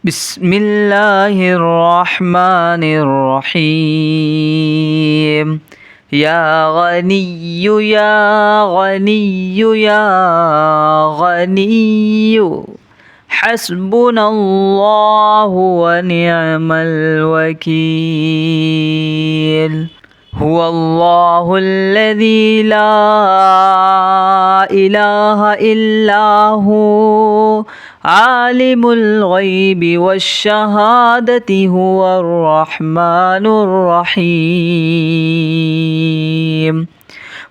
بسم الله الرحمن الرحيم. يا غني يا غني يا غني حسبنا الله ونعم الوكيل. هو الله الذي لا إله إلا هو عالم الغيب والشهادة هو الرحمن الرحيم.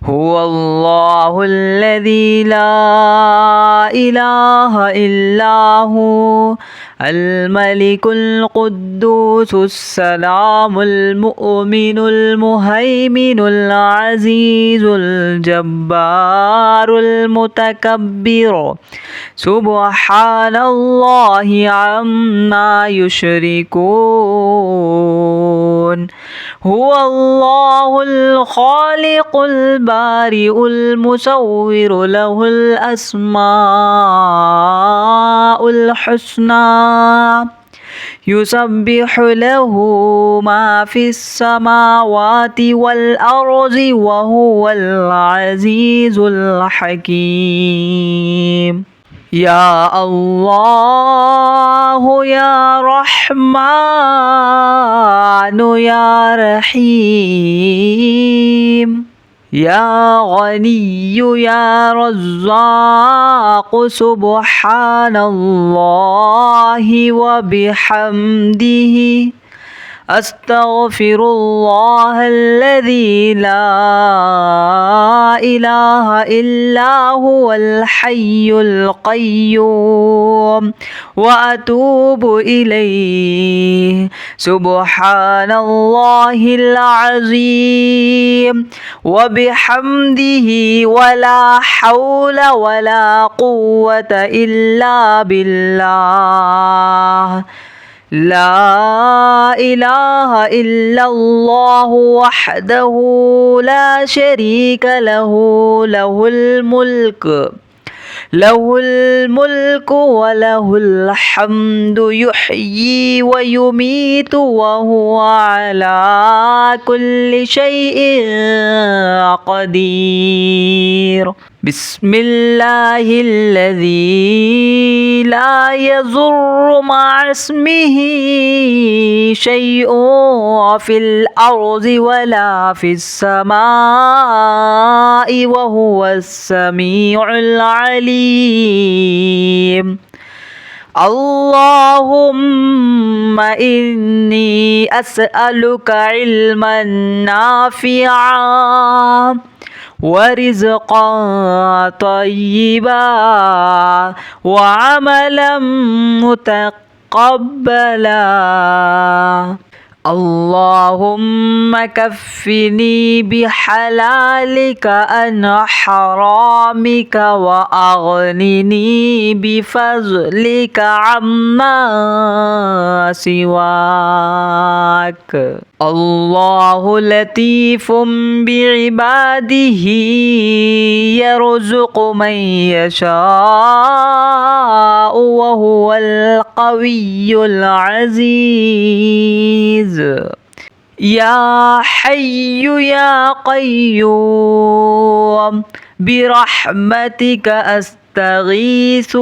هو الله الذي لا إله إلا هو الملك القدوس السلام المؤمن المهيمن العزيز الجبار المتكبر سبحان الله عما يشركون. هو الله الخالق البارئ المصور له الأسماء الحسنى يسبح له ما في السماوات والأرض وهو العزيز الحكيم. يا الله يا رحمن يا رحيم. يا غني يا رزاق سبحان الله وبحمده أستغفر الله الذي لا إله إلا هو الحي القيوم وأتوب إليه. سبحان الله العظيم وبحمده ولا حول ولا قوة إلا بالله. لا إله إلا الله وحده لا شريك له له الملك وله الحمد يحيي ويميت وهو على كل شيء قدير. بسم الله الذي لا يضر مع اسمه شيء في الأرض ولا في السماء وهو السميع العليم. اللهم إني أسألك علما نافعا ورزقا طيبا وعملا متقبلا. اللهم كفني بحلالك عن حرامك وأغنني بفضلك عما سواك. الله لطيف بعباده يرزق من يشاء وهو القوي العزيز. يا حي يا قيوم برحمتك أستغيث.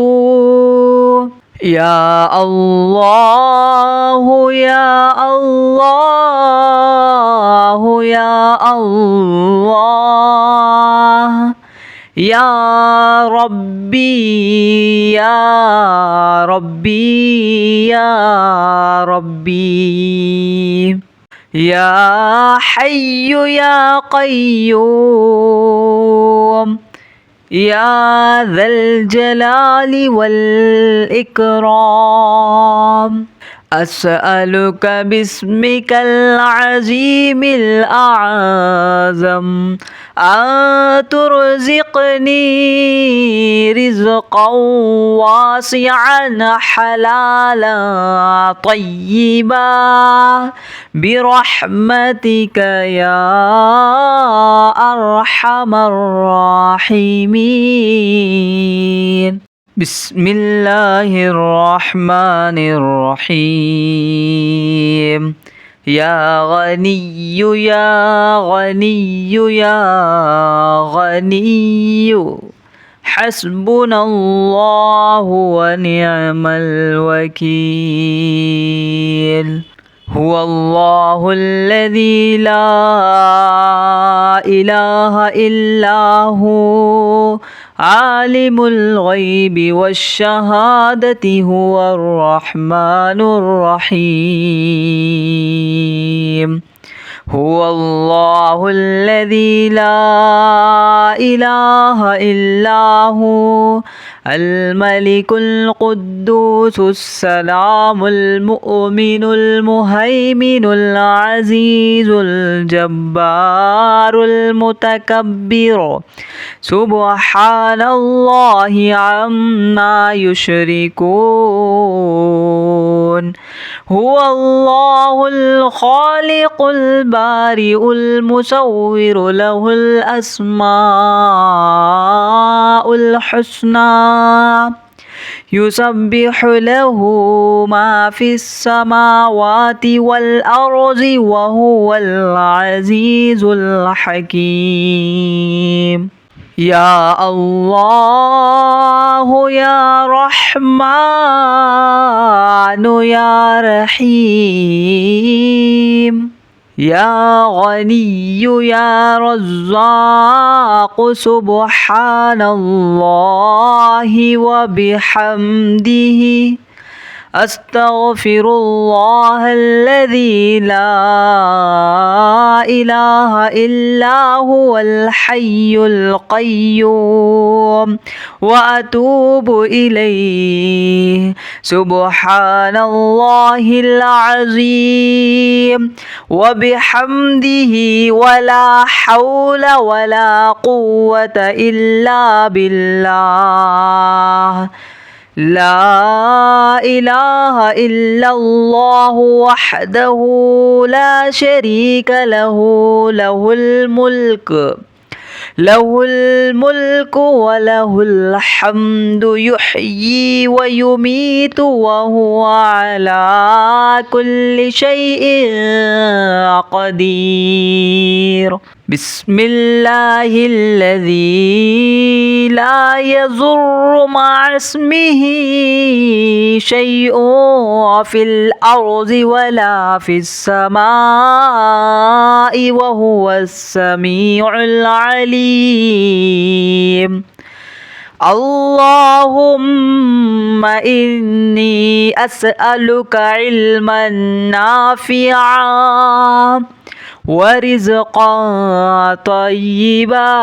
يا الله يا الله يا الله يا ربي يا ربي يا ربي. يا حي يا قيوم يا ذا الجلال والإكرام أسألك باسمك العظيم الأعظم أن ترزقني رزقا واسعا حلالا طيبا برحمتك يا أرحم الراحمين. بسم الله الرحمن الرحيم. يا غني يا غني يا غني حسبنا الله ونعم الوكيل. هو الله الذي لا إله إلا هو عالم الغيب والشهادة هو الرحمن الرحيم. هو الله الذي لا إله إلا هو الملك القدوس السلام المؤمن المهيمن العزيز الجبار المتكبر سبحان الله عما يشركون. هو الله الخالق البارئ المصور له الأسماء الحسنى يسبح له ما في السماوات والأرض وهو العزيز الحكيم. يا الله يا رحمن يا رحيم. يا غني يا رزاق سبحان الله وبحمده أستغفر الله الذي لا إله إلا هو الحي القيوم وأتوب إليه. سبحان الله العظيم وبحمده ولا حول ولا قوة إلا بالله. لا إله إلا الله وحده لا شريك له له الملك وله الحمد يحيي ويميت وهو على كل شيء قدير. بسم الله الذي لا يضر مع اسمه شيء في الأرض ولا في السماء وهو السميع العليم. اللهم إني أسألك علما نافعا ورزقا طيبا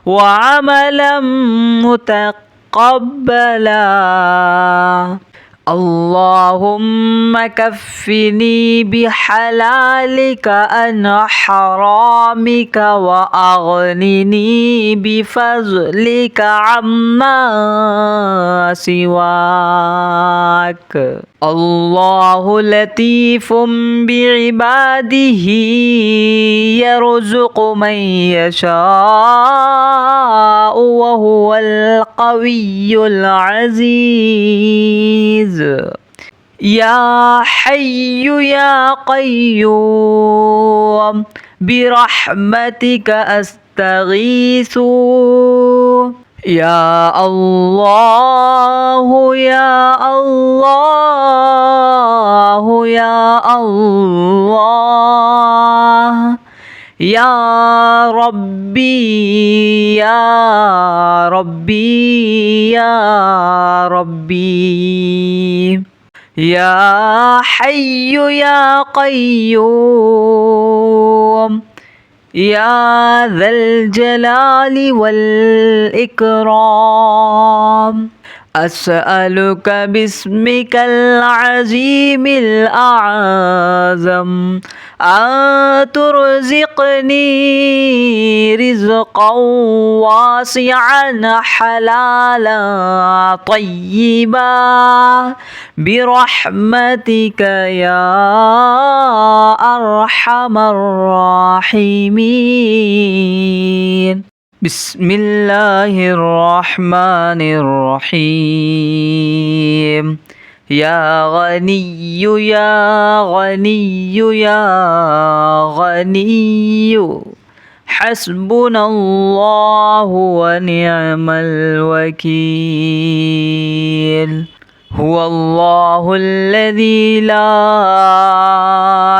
وعملا متقبلا. اللهم كفني بحلالك عن حرامك وأغنني بفضلك عما سواك. الله لطيف بعباده يرزق من يشاء وهو القوي العزيز. يا حي يا قيوم برحمتك أستغيث. يا الله يا الله يا الله يا ربي يا ربي يا ربي. يا حي يا قيوم يا ذا الجلال والإكرام. أسألك باسمك العظيم الأعظم أن ترزقني رزقا واسعا حلالا طيبا برحمتك يا أرحم الراحمين. بسم الله الرحمن الرحيم يا غني يا غني يا غني حسبنا الله ونعم الوكيل هو الله الذي لا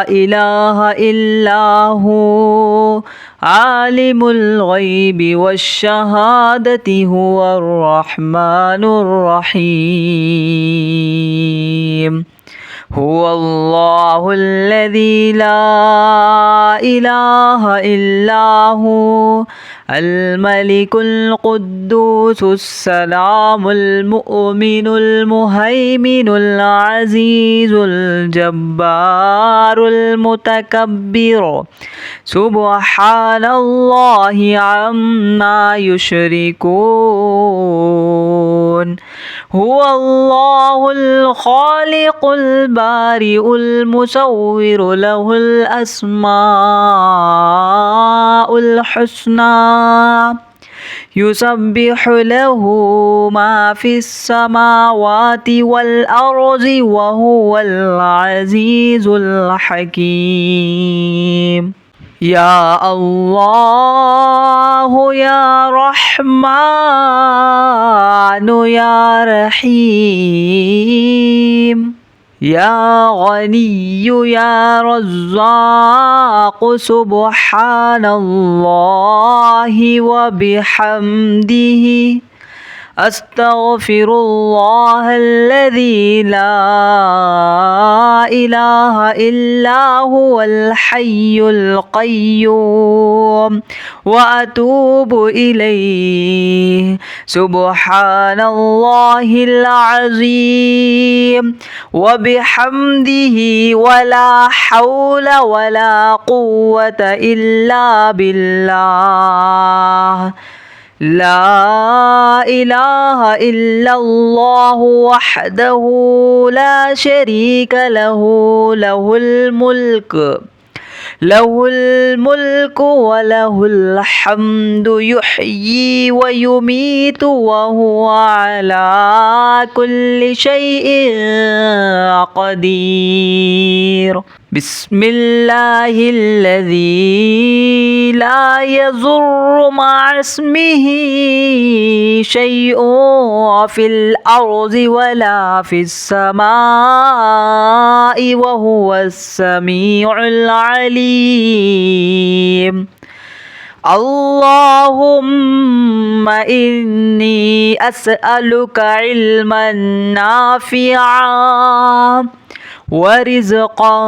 إله إلا هو عالم الغيب والشهادة هو الرحمن الرحيم هو الله الذي لا إله إلا هو الملك القدوس السلام المؤمن المهيمن العزيز الجبار المتكبر سبحان الله عما يشركون هو الله الخالق البارئ المصور له الأسماء الحسنى يسبح له ما في السماوات والأرض وهو العزيز الحكيم يا الله يا رحمن يا رحيم يا غني يا رزاق سبحان الله وبحمده أستغفر الله الذي لا إله إلا هو الحي القيوم وأتوب إليه سبحان الله العظيم وبحمده ولا حول ولا قوة إلا بالله لا إله إلا الله وحده لا شريك له له الملك وله الحمد يحيي ويميت وهو على كل شيء قدير بسم الله الذي لا يضر مع اسمه شيء في الأرض ولا في السماء وهو السميع العليم اللهم إني أسألك علما نافعا ورزقا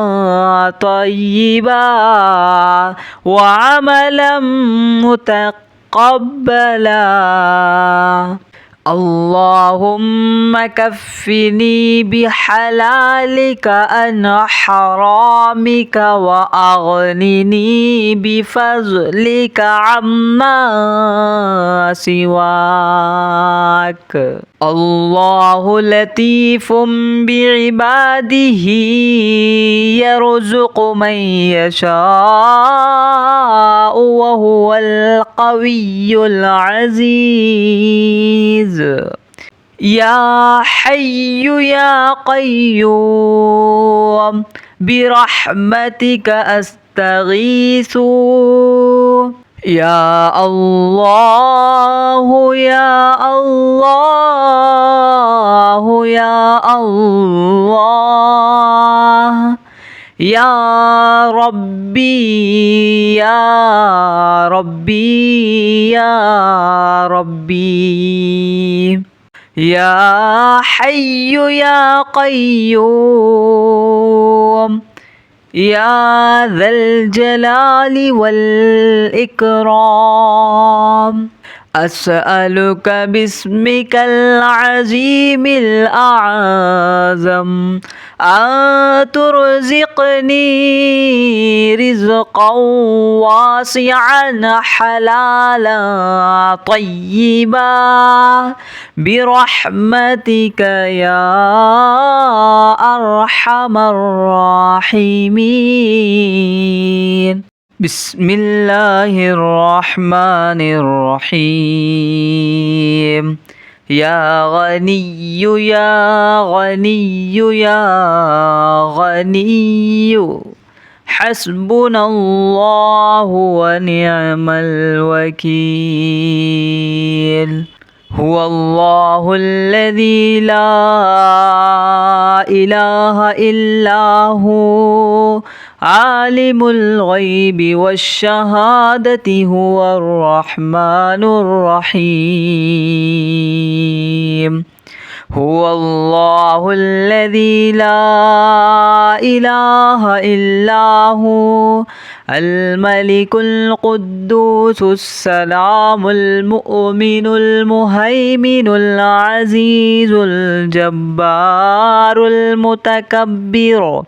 طيبا وعملا متقبلا اللهم كفني بحلالك عن حرامك وأغنني بفضلك عما سواك الله لطيف بعباده يرزق من يشاء وهو القوي العزيز يا حي يا قيوم برحمتك أستغيث يا الله يا الله يا الله يا ربي يا ربي يا ربي يا حي يا قيوم يا ذا الجلال والإكرام أسألك باسمك العظيم الأعظم أن ترزقني رزقا واسعا حلالا طيبا برحمتك يا أرحم الراحمين بسم الله الرحمن الرحيم يا غني يا غني يا غني حسبنا الله ونعم الوكيل هو الله الذي لا إله إلا هو عالم الغيب والشهادة هو الرحمن الرحيم هو الله الذي لا إله إلا هو الملك القدوس السلام المؤمن المهيمن العزيز الجبار المتكبر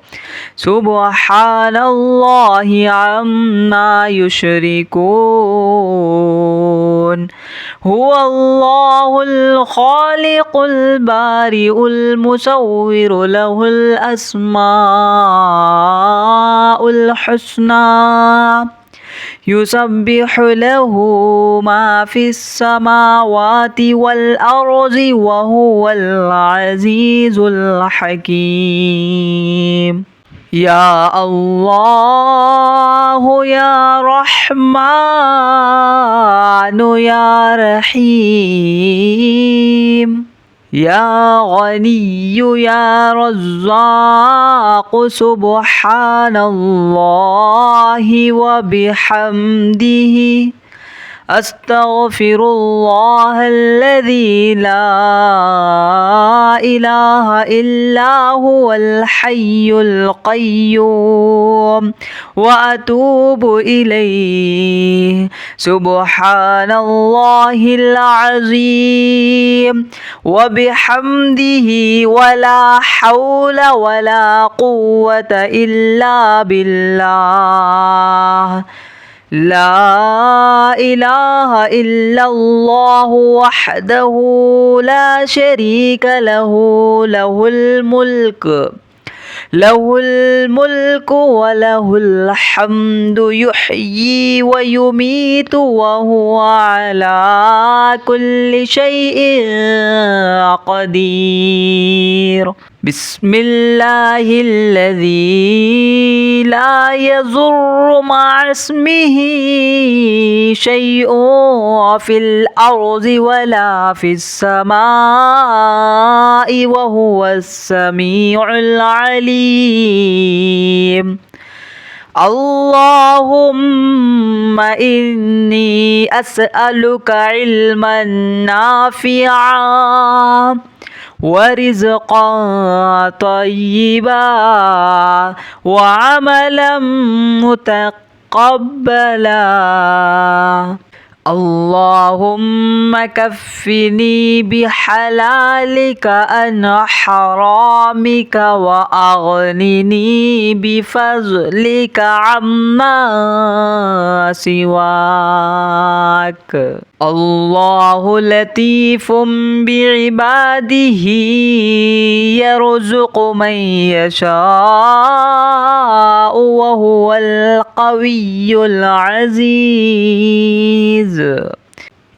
سبحان الله عما يشركون هو الله الخالق البارئ المصور له الأسماء الحسنى يسبح له ما في السماوات والأرض وهو العزيز الحكيم يا الله يا رحمن يا رحيم يا غني يا رزاق سبحان الله وبحمده أستغفر الله الذي لا إله إلا هو الحي القيوم وأتوب إليه سبحان الله العظيم وبحمده ولا حول ولا قوة إلا بالله لا إله إلا الله وحده لا شريك له له الملك وله الحمد يحيي ويميت وهو على كل شيء قدير بسم الله الذي لا يضر مع اسمه شيء في الأرض ولا في السماء وهو السميع العليم اللهم إني أسألك علما نافعا ورزقا طيبا وعملا متقبلا اللهم كفني بحلالك عن حرامك وأغنني بفضلك عما سواك الله لطيف بعباده يرزق من يشاء وهو القوي العزيز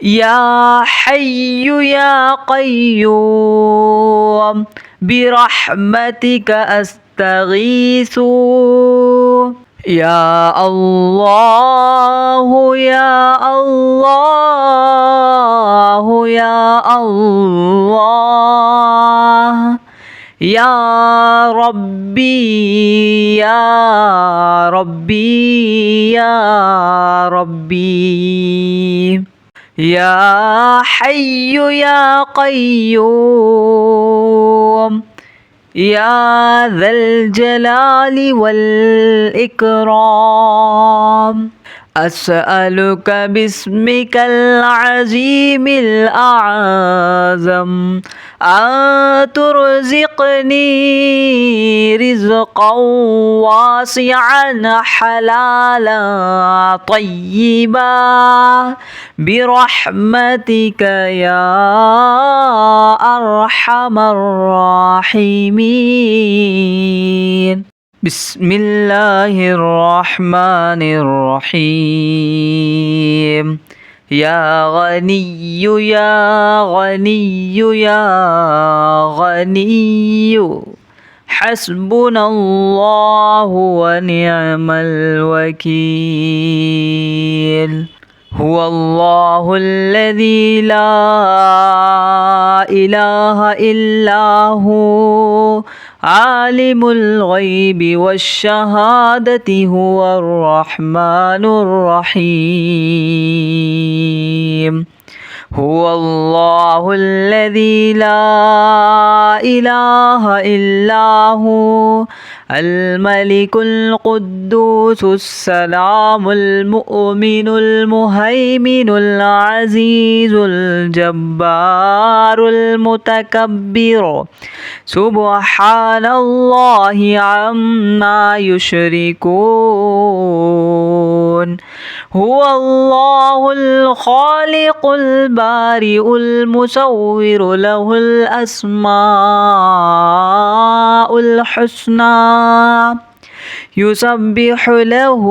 يا حي يا قيوم برحمتك أستغيث يا الله يا الله يا الله يا ربي يا ربي يا ربي يا حي يا قيوم يا ذا الجلال والإكرام أسألك باسمك العظيم الأعظم أن ترزقني رزقا واسعا حلالا طيبا برحمتك يا أرحم الراحمين بسم الله الرحمن الرحيم يا غني يا غني يا غني حسبنا الله ونعم الوكيل هو الله الذي لا إله إلا هو عالم الغيب والشهادة هو الرحمن الرحيم هو الله الذي لا إله إلا هو الملك القدوس السلام المؤمن المهيمن العزيز الجبار المتكبر سبحان الله عما يشركون هو الله الخالق البارئ المصور له الأسماء الحسنى يسبح له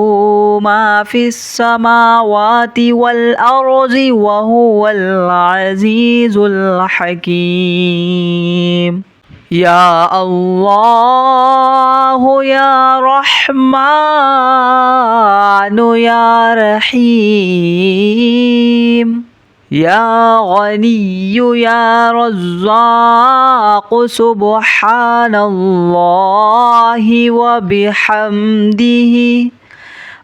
ما في السماوات والأرض وهو العزيز الحكيم يا الله يا رحمن يا رحيم يا غني يا رزاق سبحان الله وبحمده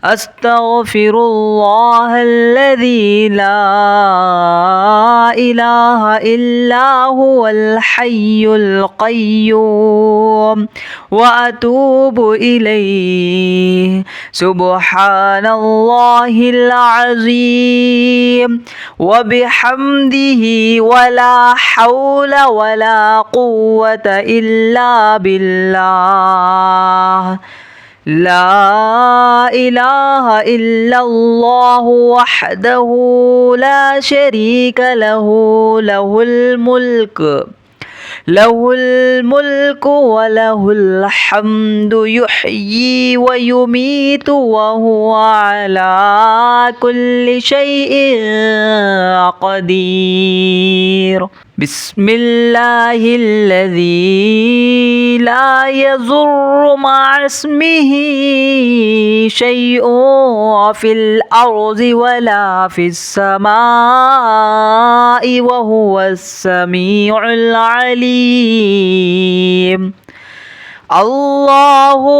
أستغفر الله الذي لا إله إلا هو الحي القيوم وأتوب إليه سبحان الله العظيم وبحمده ولا حول ولا قوة إلا بالله لا إله إلا الله وحده لا شريك له له الملك وله الحمد يحيي ويميت وهو على كل شيء قدير بسم الله الذي لا يضر مع اسمه شيء في الأرض ولا في السماء وهو السميع العليم اللهم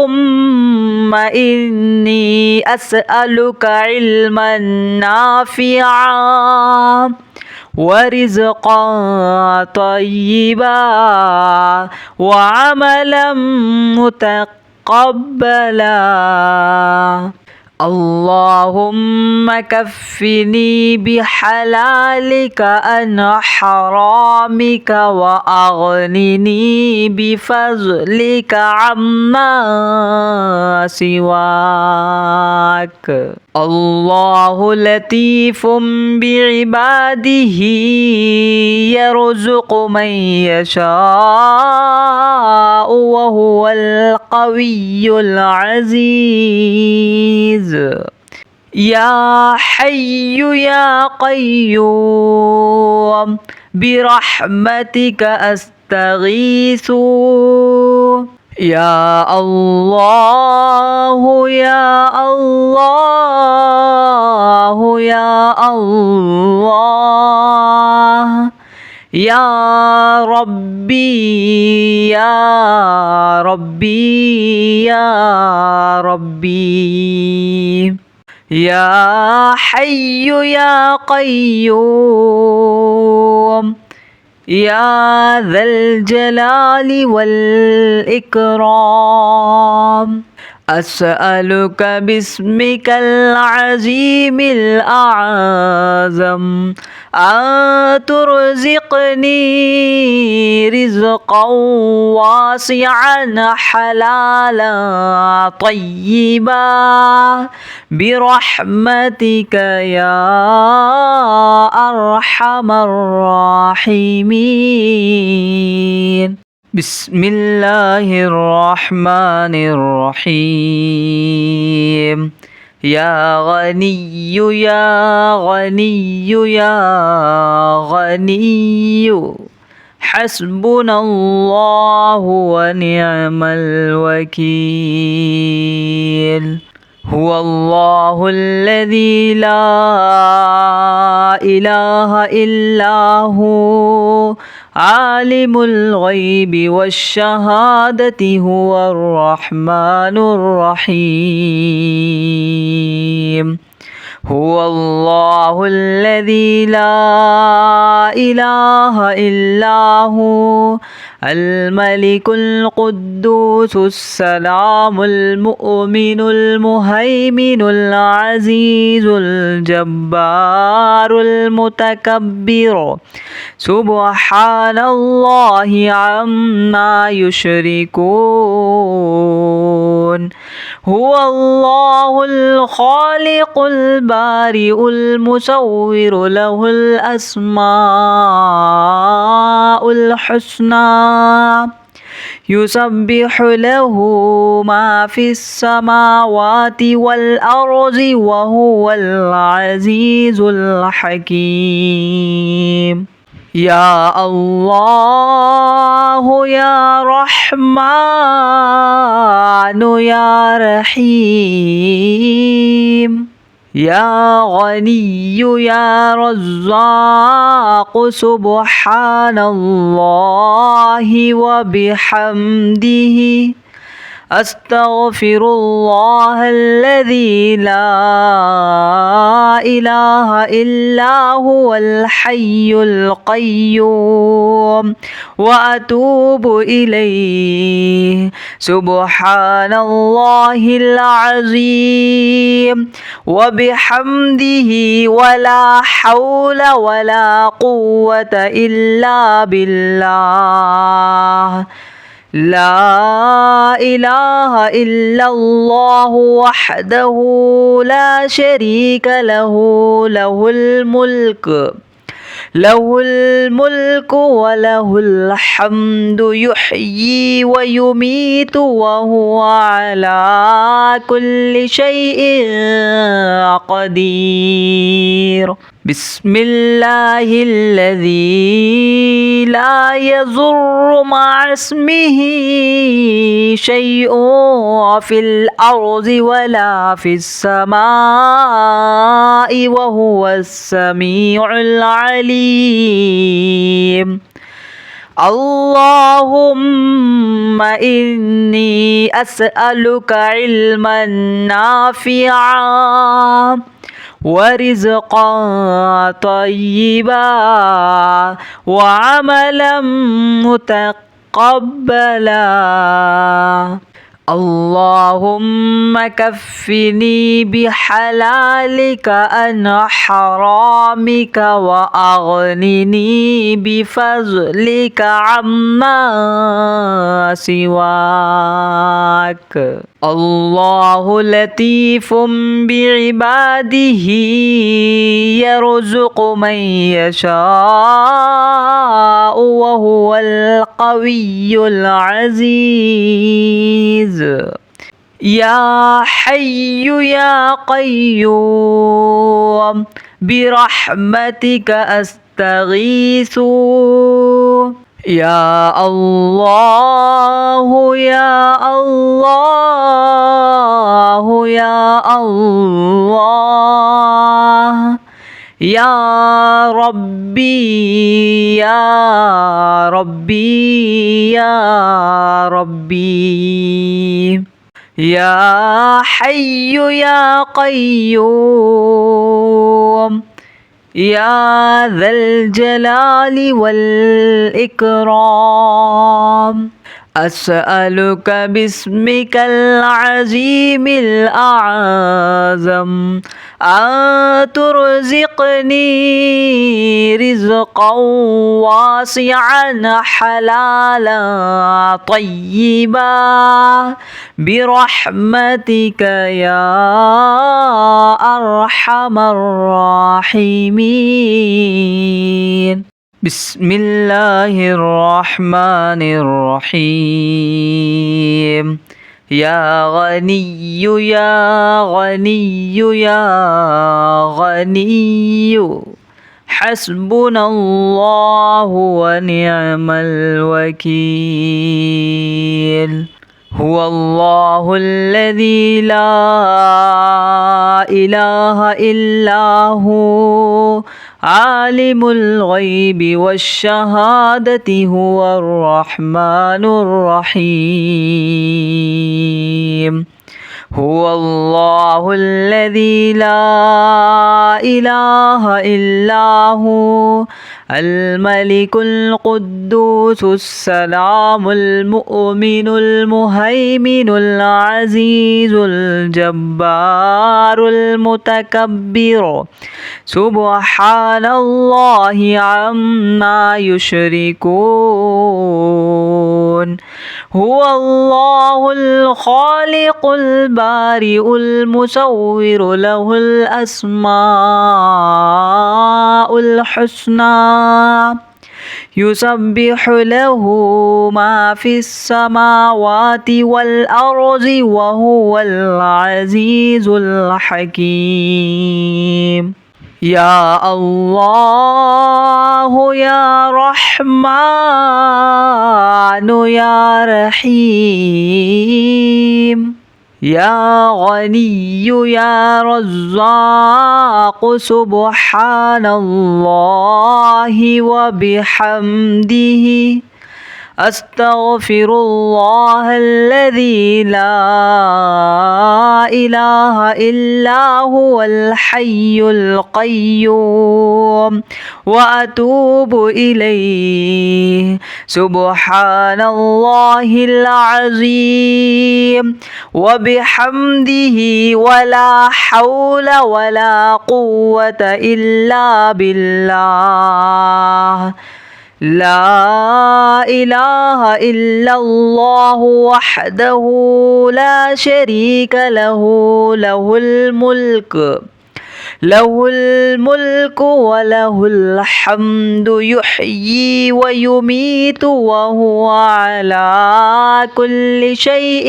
إني أسألك علما نافعا ورزقا طيبا وعملا متقبلا اللهم كفني بحلالك عن حرامك وأغنني بفضلك عما سواك الله لطيف بعباده يرزق من يشاء وهو القوي العزيز يا حي يا قيوم برحمتك أستغيث يا الله يا الله يا الله يا ربي يا ربي يا ربي يا حي يا قيوم يا ذا الجلال والإكرام أسألك باسمك العظيم الأعظم أن ترزقني رزقا واسعا حلالا طيبا برحمتك يا أرحم الراحمين. بسم الله الرحمن الرحيم. يا غني يا غني يا غني حسبنا الله ونعم الوكيل. هو الله الذي لا إله إلا هو عالم الغيب والشهادة هو الرحمن الرحيم. هو الله الذي لا إله إلا هو الملك القدوس السلام المؤمن المهيمن العزيز الجبار المتكبر سبحان الله عما يشركون. هو الله الخالق البارئ المصور له الأسماء الحسنى يسبح له ما في السماوات والأرض وهو العزيز الحكيم. يا الله يا رحمن يا رحيم. يا غني يا رزاق سبحان الله وبحمده أستغفر الله الذي لا إله إلا هو الحي القيوم وأتوب إليه. سبحان الله العظيم وبحمده ولا حول ولا قوة إلا بالله. لا إله إلا الله وحده لا شريك له له الملك وله الحمد يحيي ويميت وهو على كل شيء قدير. بسم الله الذي لا يضر مع اسمه شيء في الأرض ولا في السماء وهو السميع العليم. اللهم إني أسألك علما نافعا ورزقا طيبا وعملا متقبلا. اللهم كفني بحلالك عن حرامك وأغنني بفضلك عما سواك. الله لطيف بعباده يرزق من يشاء وهو القوي العزيز. يا حي يا قيوم برحمتك أستغيث. يا الله يا الله يا الله يا ربي يا ربي يا ربي. يا حي يا قيوم يا ذا الجلال والإكرام. أسألك باسمك العظيم الأعظم أن ترزقني رزقا واسعا حلالا طيبا برحمتك يا أرحم الراحمين. بسم الله الرحمن الرحيم يا غني يا غني يا غني حسبنا الله ونعم الوكيل هو الله الذي لا إله إلا هو عالم الغيب والشهادة هو الرحمن الرحيم هو الله الذي لا إله إلا هو الملك القدوس السلام المؤمن المهيمن العزيز الجبار المتكبر سبحان الله عما يشركون هو الله الخالق البارئ المصور له الأسماء الحسنى يسبح له ما في السماوات والأرض وهو العزيز الحكيم يا الله يا رحمن يا رحيم يا غني يا رزاق سبحان الله وبحمده أستغفر الله الذي لا إله إلا هو الحي القيوم وأتوب إليه سبحان الله العظيم وبحمده ولا حول ولا قوة إلا بالله لا إله إلا الله وحده لا شريك له له الملك وله الحمد يحيي ويميت وهو على كل شيء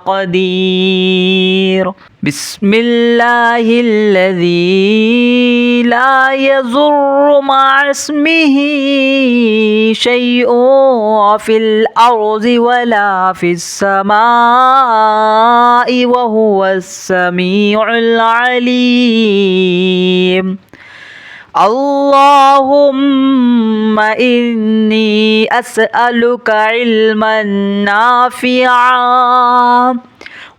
قدير بسم الله الذي لا يضر مع اسمه شيء في الأرض ولا في السماء وهو السميع العليم اللهم إني أسألك علما نافعا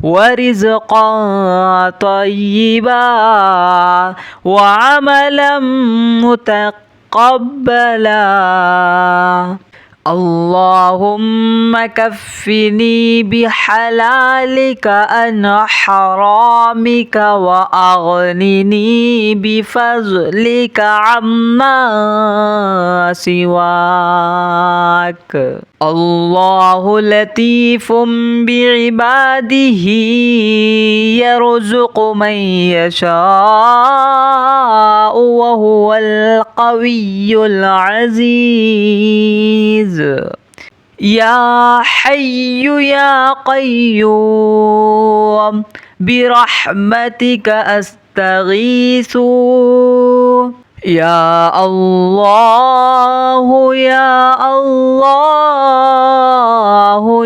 ورزقا طيبا وعملا متقبلا اللهم كفني بحلالك عن حرامك وأغنني بفضلك عما سواك الله لطيف بعباده يرزق من يشاء وهو القوي العزيز يا حي يا قيوم برحمتك أستغيث يا الله يا الله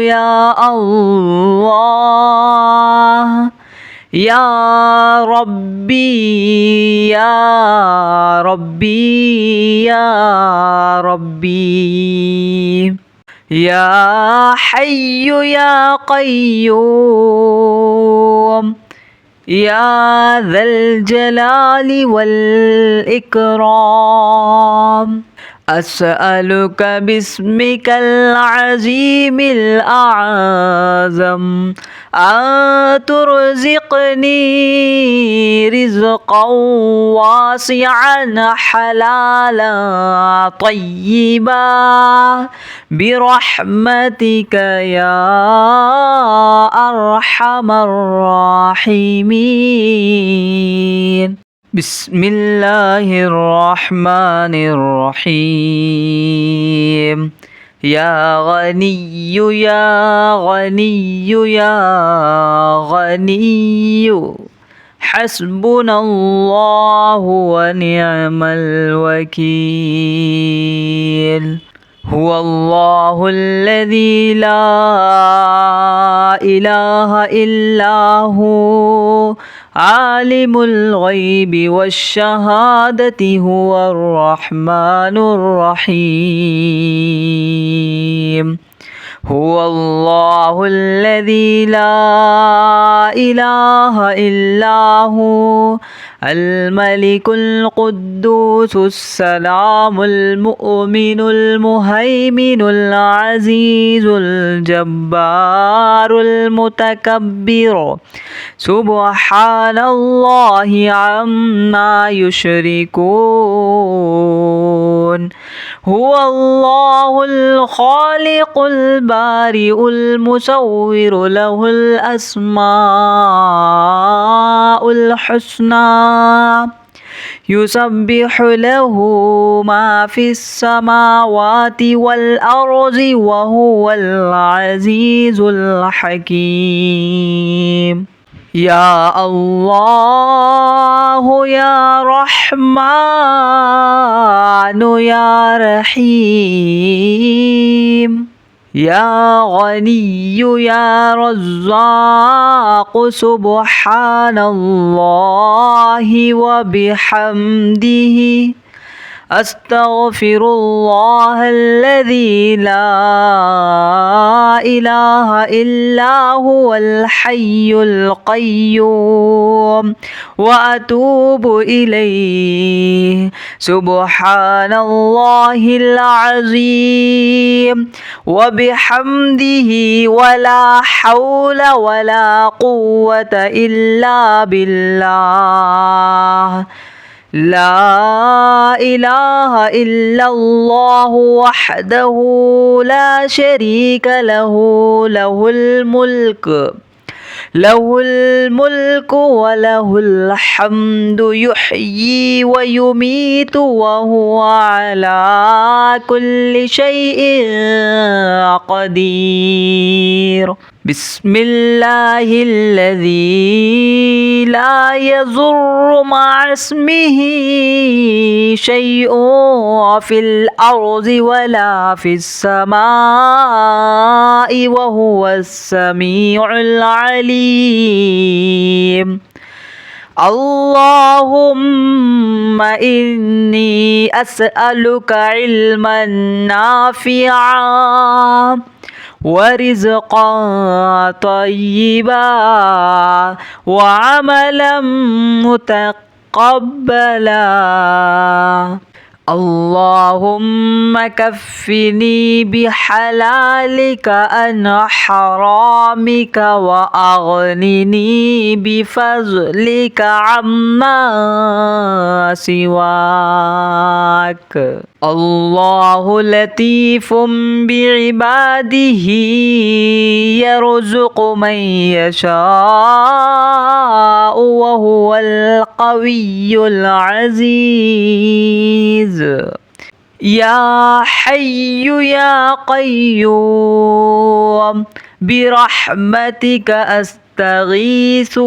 يا الله يا ربي يا ربي يا ربي يا حي يا قيوم يا ذا الجلال والإكرام أسألك باسمك العظيم الأعظم أن ترزقني رزقا واسعا حلالا طيبا برحمتك يا أرحم الراحمين بسم الله الرحمن الرحيم يا غني يا غني يا غني حسبنا الله ونعم الوكيل هو الله الذي لا إله إلا هو عالم الغيب والشهادة هو الرحمن الرحيم هو الله الذي لا إله إلا هو الملك القدوس السلام المؤمن المهيمن العزيز الجبار المتكبر سبحان الله عما يشركون هو الله الخالق البارئ المصور له الأسماء الحسنى يسبح له ما في السماوات والأرض وهو العزيز الحكيم يا الله يا رحمن يا رحيم يا غني يا رزاق سبحان الله وبحمده أستغفر الله الذي لا إله إلا هو الحي القيوم وأتوب إليه سبحان الله العظيم وبحمده ولا حول ولا قوة إلا بالله لا إله إلا الله وحده لا شريك له له الملك وله الحمد يحيي ويميت وهو على كل شيء قدير بسم الله الذي لا يضر مع اسمه شيء في الأرض ولا في السماء وهو السميع العليم اللهم إني أسألك علما نافعا ورزقا طيبا وعملا متقبلا اللهم كفني بحلالك عن حرامك وأغنني بفضلك عما سواك الله لطيف بعباده يرزق من يشاء وهو القوي العزيز يا حي يا قيوم برحمتك أستغيث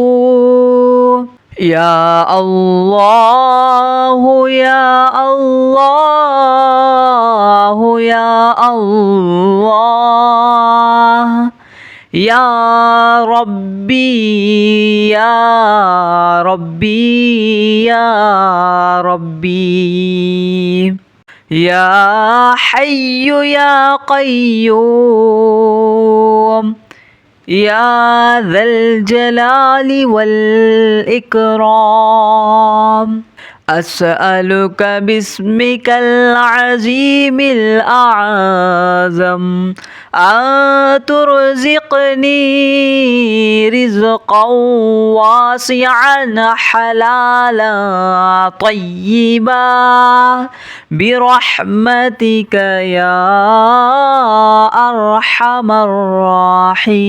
يا الله يا الله يا الله يا ربي يا ربي يا ربي يا حي يا قيوم يا ذا الجلال والإكرام أسألك باسمك العظيم الأعظم أن ترزقني رزقا واسعا حلالا طيبا برحمتك يا أرحم الراحمين.